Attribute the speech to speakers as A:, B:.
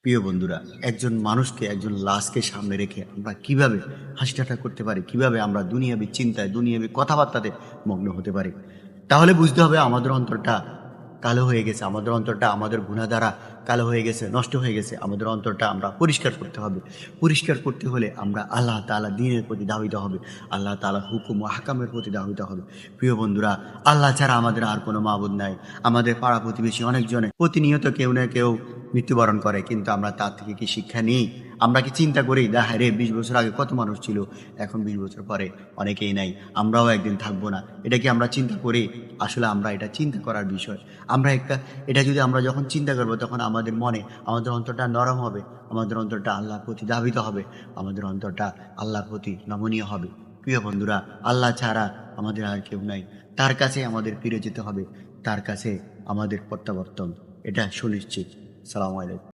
A: প্রিয় বন্ধুরা, একজন মানুষকে, একজন লাশকে সামনে রেখে আমরা কিভাবে হাসি ঠাট্টা করতে পারি? কিভাবে আমরা দুনিয়াবি চিন্তায়, দুনিয়াবি কথাবার্তাতে মগ্ন হতে পারি? তাহলে বুঝতে হবে আমাদের অন্তরটা কালো হয়ে গেছে। আমাদের অন্তরটা আমাদের গুনাহ দ্বারা কালো হয়ে গেছে, নষ্ট হয়ে গেছে। আমাদের অন্তরটা আমরা পরিষ্কার করতে হবে। পরিষ্কার করতে হলে আমরা আল্লাহ তাআলা দ্বীনের প্রতি ধাবিত হবে। আল্লাহ তাআলার হুকুম ও আহকামের প্রতি ধাবিত হবে। প্রিয় বন্ধুরা, আল্লাহ ছাড়া আমাদের আর কোনো মাবুদ নাই। আমাদের পাড়া প্রতিবেশী অনেকজনে প্রতিনিয়ত কেউ না কেউ মৃত্যুবরণ করে, কিন্তু আমরা তার থেকে কি শিক্ষা নিই? আমরা কি চিন্তা করি না, হ্যাঁ রে, ২০ বছর আগে কত মানুষ ছিল, এখন ২০ বছর পরে অনেকেই নাই, আমরাও একদিন থাকবো না। এটা কি আমরা চিন্তা করি? আসলে আমরা এটা চিন্তা করার বিষয়। আমরা এটা যদি আমরা যখন চিন্তা করব, তখন আমাদের মনে, আমাদের অন্তরটা নরম হবে, আমাদের অন্তরটা আল্লাহর প্রতি ধাবিত হবে, আমাদের অন্তরটা আল্লাহর প্রতি নমনীয় হবে। প্রিয় বন্ধুরা, আল্লাহ ছাড়া আমাদের আর কেউ নাই। তার কাছে আমাদের ফিরে যেতে হবে। তার কাছে আমাদের প্রত্যাবর্তন, এটা সুনিশ্চিত। সালামু আলাইকুম।